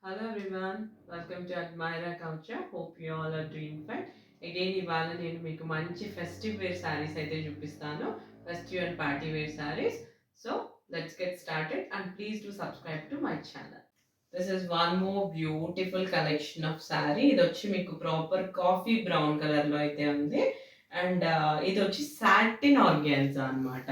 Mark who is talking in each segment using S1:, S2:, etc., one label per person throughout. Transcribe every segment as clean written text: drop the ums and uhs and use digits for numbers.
S1: Hello everyone, welcome to Admira Culture. Hope you all are doing fine. Again ఇవాళ నేను మీకు మంచి festive wear saris అయితే చూపిస్తాను. Festive and party wear saris. So let's get started and please do subscribe to my channel. This is one more beautiful collection of sari. ఇది వచ్చి మీకు proper coffee brown colour లో అయితే ఉంది. అండ్ ఇది వచ్చి సాటిన్ ఆర్గాన్జా అన్నమాట.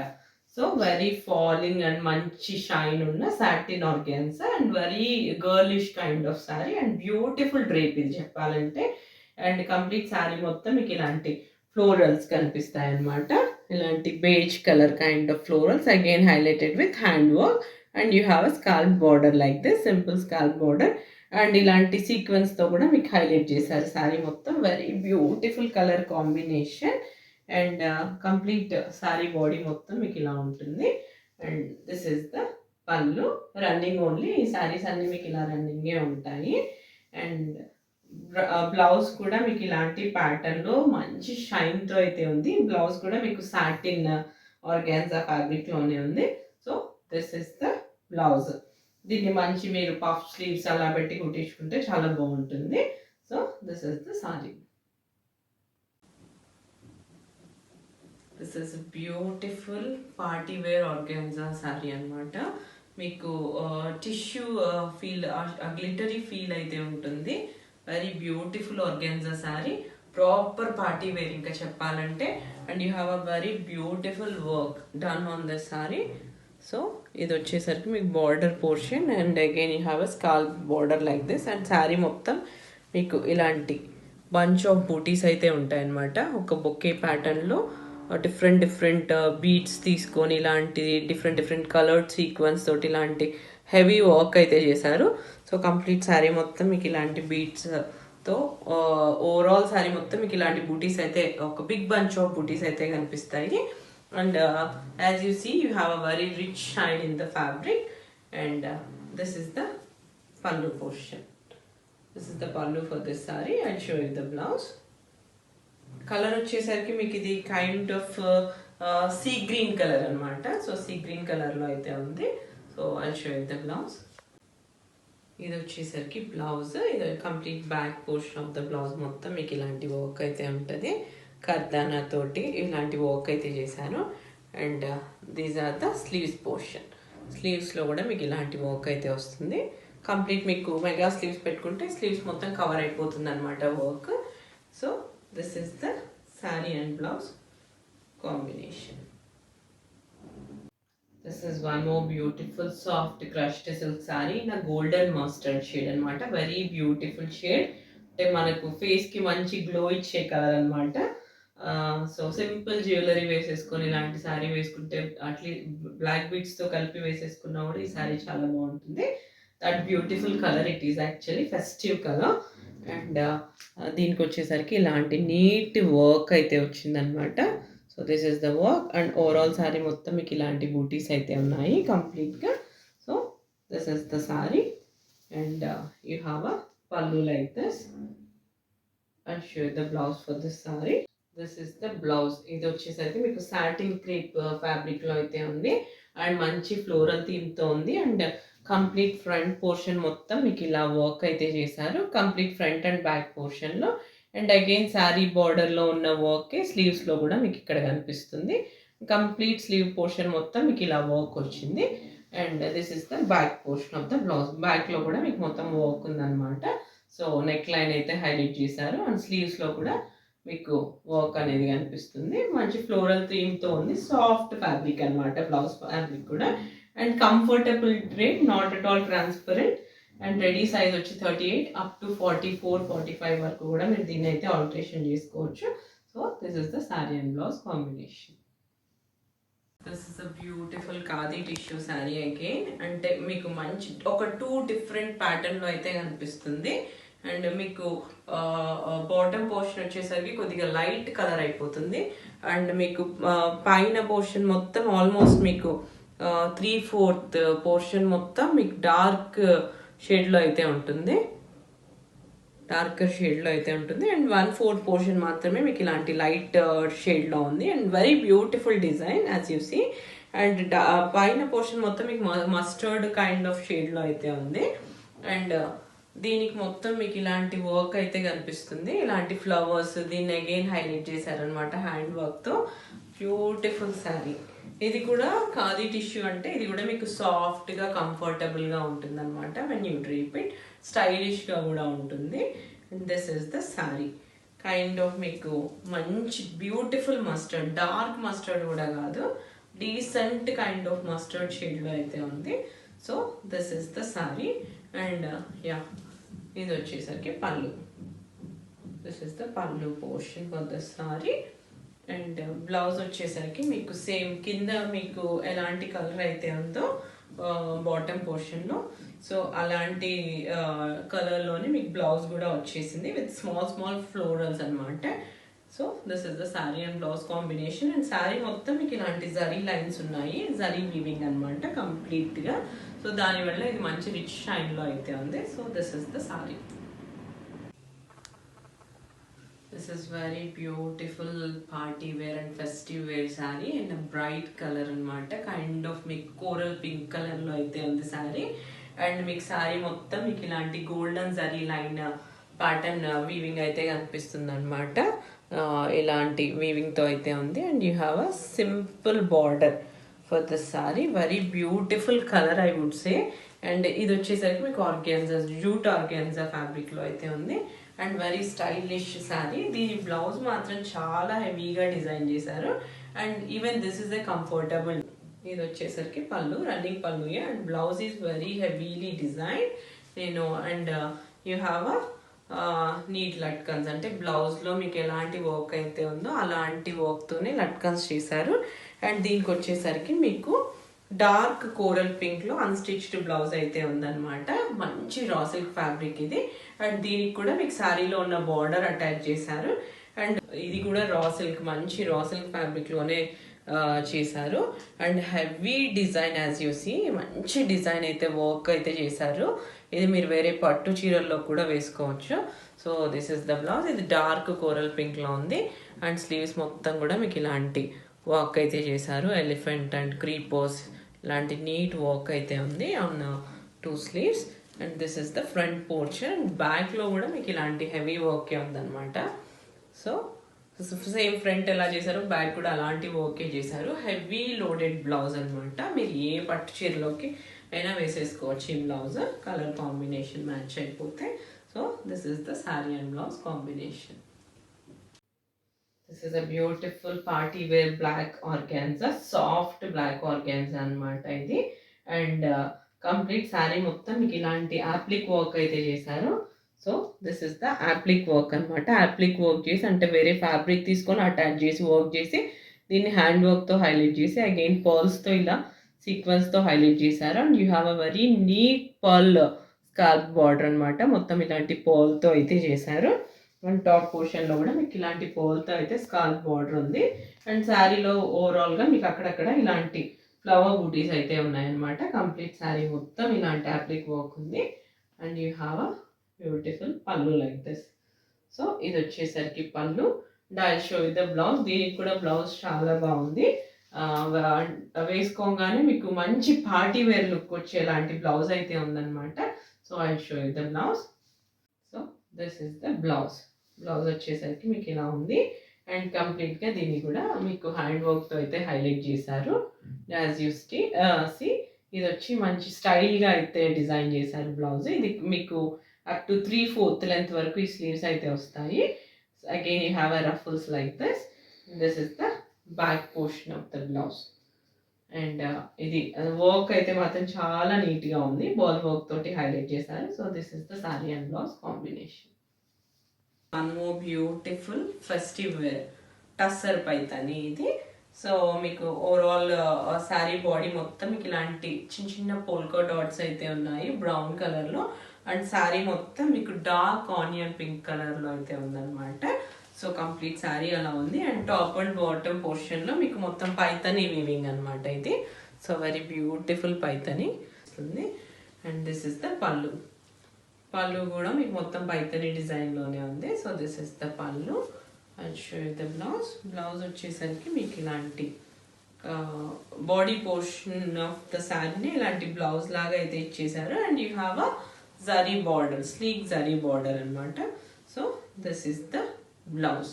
S1: సో వెరీ ఫాలింగ్ అండ్ మంచి షైన్ ఉన్న satin organza and very girlish kind of sorry and beautiful drape ఇది చెప్పాలంటే. అండ్ కంప్లీట్ సారీ మొత్తం మీకు ఇలాంటి ఫ్లోరల్స్ కనిపిస్తాయి అన్నమాట. ఇలాంటి beige colour kind of florals again highlighted with hand work and you have a scallop border like this simple scalp border and ఇలాంటి సీక్వెన్స్తో కూడా మీకు హైలైట్ చేశారు సారీ మొత్తం. Very beautiful colour combination and complete sorry body మొత్తం మీకు ఇలా ఉంటుంది. And this is the పళ్ళు రన్నింగ్ ఓన్లీ. ఈ సారీస్ అన్ని మీకు ఇలా రన్నింగే ఉంటాయి. అండ్ బ్లౌజ్ కూడా మీకు ఇలాంటి ప్యాటర్న్లో మంచి షైన్తో అయితే ఉంది. బ్లౌజ్ కూడా మీకు సాటిన్ ఆర్గాన్జా ఫ్యాబ్రిక్లోనే ఉంది. So this is the blouse. దీన్ని మంచి మీరు పఫ్ స్లీవ్స్ అలా పెట్టి కుట్టించుకుంటే చాలా బాగుంటుంది. So this is the sari. This is beautiful party wear organza sari అనమాట. మీకు టిష్యూ ఫీల్ గ్లిటరీ ఫీల్ అయితే ఉంటుంది. Very beautiful organza sari, proper party wear ఇంకా చెప్పాలంటే. And you have a very beautiful work done on this sari. సో ఇది వచ్చేసరికి మీకు border portion and again you have a scallop border like this. And sari మొత్తం మీకు ఇలాంటి బంచ్ ఆఫ్ బూటీస్ అయితే ఉంటాయన్నమాట. ఒక బొకే ప్యాటర్న్లో డిఫరెంట్ బీడ్స్ తీసుకొని ఇలాంటి డిఫరెంట్ కలర్డ్ సీక్వెన్స్ తోటి ఇలాంటి హెవీ వర్క్ అయితే చేశారు. సో కంప్లీట్ శారీ మొత్తం మీకు ఇలాంటి బీడ్స్తో ఓవరాల్ శారీ మొత్తం మీకు ఇలాంటి బూటీస్ అయితే ఒక బిగ్ బంచ్ ఆఫ్ బూటీస్ అయితే కనిపిస్తాయి. And as you see you have a very rich shine in the fabric. And this is the pallu portion. This is the pallu for this sari. I show you the blouse. Colour వచ్చేసరికి మీకు ఇది kind of sea green colour అనమాట. So sea green కలర్లో అయితే ఉంది. So I show you the blouse. ఇది వచ్చేసరికి blouse. ఇది complete back portion of the blouse మొత్తం మీకు ఇలాంటి వర్క్ అయితే ఉంటుంది. కర్దానా తోటి ఇలాంటి వర్క్ అయితే చేశాను. And these are the sleeves portion. స్లీవ్స్లో కూడా మీకు ఇలాంటి వర్క్ అయితే వస్తుంది. కంప్లీట్ మీకు మెగా స్లీవ్స్ పెట్టుకుంటే స్లీవ్స్ మొత్తం కవర్ అయిపోతుంది అనమాట work. So this is the saree and blouse combination. This is one more beautiful soft crushed silk saree in a golden mustard shade anamata. Very beautiful shade. అంటే మనకు face కి మంచి glow ఇచ్చే colour అనమాట. So simple jewellery వేసేసుకొని ఇలాంటి శారీ వేసుకుంటే Atlee black beads తో కలిపి వేసేసుకున్నా కూడా ఈ శారీ చాలా బాగుంటుంది. That beautiful colour it is actually festive colour. And దీనికి వచ్చేసరికి ఇలాంటి నీట్ వర్క్ అయితే వచ్చిందనమాట. So this is the work. And overall sari మొత్తం మీకు ఇలాంటి బూటీస్ అయితే ఉన్నాయి కంప్లీట్గా. So this is the sari. And you have a pallu like this. And show the blouse for this sari. This is the blouse. ఇది వచ్చేసరికి మీకు సాటిన్ క్రేప్ ఫ్యాబ్రిక్లో అయితే ఉంది. అండ్ మంచి ఫ్లోరల్ థీమ్తో ఉంది. అండ్ కంప్లీట్ ఫ్రంట్ పోర్షన్ మొత్తం మీకు ఇలా వర్క్ అయితే చేశారు, కంప్లీట్ ఫ్రంట్ అండ్ బ్యాక్ పోర్షన్లో. అండ్ అగైన్ శారీ బార్డర్లో ఉన్న వర్కే స్లీవ్స్లో కూడా మీకు ఇక్కడ కనిపిస్తుంది. కంప్లీట్ స్లీవ్ పోర్షన్ మొత్తం మీకు ఇలా వర్క్ వచ్చింది. And this is the back portion of the blouse. బ్యాక్లో కూడా మీకు మొత్తం వర్క్ ఉందన్నమాట. సో నెక్ లైన్ అయితే హైలైట్ చేశారు. అండ్ స్లీవ్స్లో కూడా మీకు వర్క్ అనేది కనిపిస్తుంది. మంచి ఫ్లోరల్ థీమ్తో ఉంది. సాఫ్ట్ ఫ్యాబ్రిక్ అనమాట బ్లౌజ్ ఫ్యాబ్రిక్ కూడా. And comfortable drape, not at all transparent. And ready size వచ్చి 38 అప్ టు 44-45 వరకు కూడా మీరు దీన్ని అయితే ఆల్టరేషన్ చేసుకోవచ్చు. So this is the sari and blouse combination. This is a beautiful khadi tissue sari again. అంటే మీకు మంచి ఒక 2 డిఫరెంట్ ప్యాటర్న్లో అయితే కనిపిస్తుంది. అండ్ మీకు బాటమ్ పోర్షన్ వచ్చేసరికి కొద్దిగా లైట్ కలర్ అయిపోతుంది. అండ్ మీకు పైన పోర్షన్ మొత్తం ఆల్మోస్ట్ మీకు 3/4 పోర్షన్ మొత్తం మీకు డార్క్ షేడ్లో అయితే ఉంటుంది. డార్కర్ షేడ్లో అయితే ఉంటుంది. అండ్ 1/4 పోర్షన్ మాత్రమే మీకు ఇలాంటి లైట్ షేడ్లో ఉంది. And very beautiful design as you see. And పైన పోర్షన్ మొత్తం మీకు మస్టర్డ్ కైండ్ ఆఫ్ షేడ్లో అయితే ఉంది. అండ్ దీనికి మొత్తం మీకు ఇలాంటి వర్క్ అయితే కనిపిస్తుంది, ఇలాంటి ఫ్లవర్స్, దీన్ని అగైన్ హైలైట్ చేశారనమాట హ్యాండ్ వర్క్తో. బ్యూటిఫుల్ శారీ. ఇది కూడా ఖాదీ టిష్యూ, అంటే ఇది కూడా మీకు సాఫ్ట్గా కంఫర్టబుల్గా ఉంటుంది అనమాట. వెన్ యూ డ్రీప్ ఇట్, స్టైలిష్గా కూడా ఉంటుంది. And this is the sari. Kind of మీకు మంచి బ్యూటిఫుల్ మస్టర్డ్, డార్క్ మస్టర్డ్ కూడా కాదు, డీసెంట్ కైండ్ ఆఫ్ మస్టర్డ్ షేడ్లో అయితే ఉంది. So this is the sari. And yeah, ఇది వచ్చేసరికి పళ్ళు. దిస్ ఇస్ ద పళ్ళు portion for the sari. And blouse వచ్చేసరికి మీకు సేమ్ కింద మీకు ఎలాంటి కలర్ అయితే ఉందో బాటమ్ పోర్షన్లో, సో అలాంటి కలర్లోనే మీకు బ్లౌజ్ కూడా వచ్చేసింది విత్ స్మాల్ స్మాల్ ఫ్లోరల్స్ అనమాట. So this is the sari and blouse combination. And sari మొత్తం మీకు ఇలాంటి జరీ లైన్స్ ఉన్నాయి, జరీ వీవింగ్ అనమాట కంప్లీట్గా. సో దానివల్ల ఇది మంచి రిచ్ షైన్లో అయితే ఉంది. So this is the sari. This is very beautiful party wear and festive wear sari and bright colour అనమాట. కైండ్ ఆఫ్ మీకు కోరల్ పింక్ కలర్లో అయితే ఉంది శారీ. అండ్ మీకు శారీ మొత్తం మీకు ఇలాంటి golden zari line pattern weaving అయితే కనిపిస్తుంది అనమాట. ఇలాంటి వీవింగ్తో అయితే ఉంది. And you have a simple border for the sari. Very beautiful colour I would say. And ఇది వచ్చేసరికి మీకు ఆర్గాన్జా, జూట్ ఆర్గాన్జా ఫ్యాబ్రిక్లో అయితే ఉంది. And very stylish sari. దీని బ్లౌజ్ మాత్రం చాలా హెవీగా డిజైన్ చేశారు. And even this is a comfortable. ఇది వచ్చేసరికి pallu, running pallu. And blouse is very heavily design. And you have a neat latkans, అంటే బ్లౌజ్లో మీకు ఎలాంటి వర్క్ అయితే ఉందో అలాంటి వర్క్తోనే లట్కన్స్ చేశారు. అండ్ దీనికి వచ్చేసరికి మీకు డార్క్ కోరల్ పింక్లో అన్స్టిచ్డ్ బ్లౌజ్ అయితే ఉందన్నమాట. మంచి రా సిల్క్ ఫ్యాబ్రిక్ ఇది. అండ్ దీనికి కూడా మీకు శారీలో ఉన్న బార్డర్ అటాచ్ చేశారు. అండ్ ఇది కూడా రా సిల్క్, మంచి రా సిల్క్ ఫ్యాబ్రిక్లోనే చేశారు. And heavy design as you see, మంచి డిజైన్ అయితే వర్క్ అయితే చేశారు. ఇది మీరు వేరే పట్టు చీరల్లో కూడా వేసుకోవచ్చు. So this is the blouse. ఇది డార్క్ కోరల్ పింక్లో ఉంది. అండ్ స్లీవ్స్ మొత్తం కూడా మీకు ఇలాంటి వర్క్ అయితే చేశారు. ఎలిఫెంట్ అండ్ క్రీపోస్ ఇలాంటి నీట్ వర్క్ అయితే ఉంది on 2 sleeves. And this is the front portion. బ్యాక్లో కూడా మీకు ఇలాంటి హెవీ వర్కే ఉందన్నమాట. సో సేమ్ ఫ్రంట్ ఎలా చేశారు, బ్యాక్ కూడా అలాంటి వర్కే చేశారు. హెవీ లోడెడ్ బ్లౌజ్ అనమాట. మీరు ఏ పట్టు చీరలోకి అయినా వేసేసుకోవచ్చు ఈ బ్లౌజ్, కలర్ కాంబినేషన్ మ్యాచ్ అయిపోతే. So this is the sari and blouse combination. This is a beautiful party wear black organza, soft black organza అనమాట ఇది. అండ్ కంప్లీట్ శారీ మొత్తం మీకు ఇలాంటి యాప్లిక్ వర్క్ అయితే చేశారు. So this is the appliqué work అనమాట. Appliqué work చేసి, అంటే వేరే ఫ్యాబ్రిక్ తీసుకొని అటాచ్ చేసి వర్క్ చేసి దీన్ని హ్యాండ్ వర్క్తో హైలైట్ చేసి అగైన్ పర్ల్స్తో ఇలా సీక్వెన్స్తో హైలైట్ చేశారు. And you have a very neat pearl scallop border అనమాట. మొత్తం ఇలాంటి పర్ల్తో అయితే చేశారు. అండ్ టాప్ పోర్షన్లో కూడా మీకు ఇలాంటి పర్ల్తో అయితే స్కాల్ప్ బార్డర్ ఉంది. అండ్ శారీలో ఓవరాల్గా మీకు అక్కడక్కడ ఇలాంటి ఫ్లవర్ బూటీస్ అయితే ఉన్నాయన్నమాట. కంప్లీట్ శారీ మొత్తం ఇలాంటి యాప్లిక్ వర్క్ ఉంది. And you have a beautiful పళ్ళు లైక్ దిస్. సో ఇది వచ్చేసరికి పళ్ళు. And I show you the blouse. దీనికి కూడా బ్లౌజ్ చాలా బాగుంది. వేసుకోగానే మీకు మంచి పార్టీ వేర్ లుక్ వచ్చేలాంటి బ్లౌజ్ అయితే ఉందన్నమాట. So I show you the blouse. So this is the blouse. Blouse వచ్చేసరికి మీకు ఇలా ఉంది. అండ్ కంప్లీట్గా దీన్ని కూడా మీకు హ్యాండ్ వర్క్తో అయితే హైలైట్ చేశారు. యాజ్ యూ సి ఇది వచ్చి మంచి స్టైల్గా అయితే డిజైన్ చేశారు బ్లౌజ్. ఇది మీకు అప్ టు 3/4 లెంత్ వరకు ఈ స్లీవ్స్ అయితే వస్తాయి. Again you have a ruffles like this. This is the back portion of the blouse. And ఇది వర్క్ అయితే మాత్రం చాలా నీట్గా ఉంది. బాల్ వర్క్ తోటి హైలైట్ చేశారు. So this is the sari and blouse combination. One more beautiful festive wear tussar Paithani ఇది. సో మీకు ఓవరాల్ శారీ బాడీ మొత్తం మీకు ఇలాంటి చిన్న చిన్న పోల్కా డాట్స్ అయితే ఉన్నాయి బ్రౌన్ కలర్లో. అండ్ శారీ మొత్తం మీకు డార్క్ ఆనియన్ పింక్ కలర్లో అయితే ఉందన్నమాట. సో కంప్లీట్ శారీ అలా ఉంది. అండ్ టాప్ అండ్ బాటమ్ పోర్షన్లో మీకు మొత్తం పైతని వీవింగ్ అనమాట ఇది. సో వెరీ బ్యూటిఫుల్ పైతని వస్తుంది. అండ్ దిస్ ఇస్ ద పళ్ళు. పళ్ళు కూడా మీకు మొత్తం పైతని డిజైన్లోనే ఉంది. సో దిస్ ఇస్ ద పళ్ళు. And show you the blouse. Blouse వచ్చేసరికి మీకు ఇలాంటి బాడీ పోర్షన్ ఆఫ్ ద శారీని ఇలాంటి బ్లౌజ్ లాగా అయితే ఇచ్చేసారు. And you have a zari border, sleek zari border అనమాట. So this is the blouse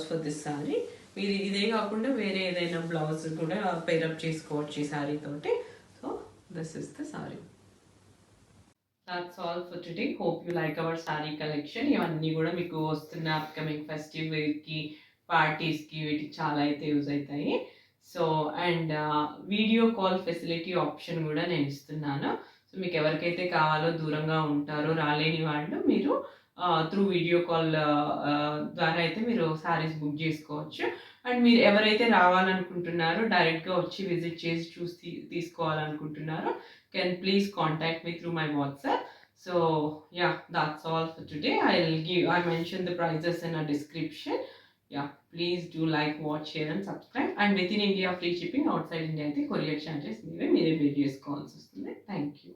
S1: for this sari. మీరు ఇదే కాకుండా వేరే ఏదైనా బ్లౌజ్ కూడా పేరప్ చేసుకోవచ్చు ఈ సారీ తోటి. So this is the sorry. That's all for today. Hope you like our saree collection. ఇవన్నీ కూడా మీకు వస్తున్న అప్కమింగ్ ఫెస్టివ్ వేర్కి, పార్టీస్కి వీటికి చాలా అయితే యూజ్ అవుతాయి. So and video call facility option కూడా నేను ఇస్తున్నాను. సో మీకు ఎవరికైతే కావాలో, దూరంగా ఉంటారో, రాలేని వాళ్ళు మీరు త్రూ వీడియో కాల్ ద్వారా అయితే మీరు సారీస్ బుక్ చేసుకోవచ్చు. అండ్ మీరు ఎవరైతే రావాలనుకుంటున్నారో, డైరెక్ట్గా వచ్చి విజిట్ చేసి చూసి తీసుకోవాలనుకుంటున్నారో, can please contact me through my WhatsApp. So yeah, that's all for today. I mentioned the prices in a description. Yeah, please do like, watch, share and subscribe. And within India free shipping, outside India అయితే courier charges మీరే pay చేసుకోవాల్సి వస్తుంది. Thank you.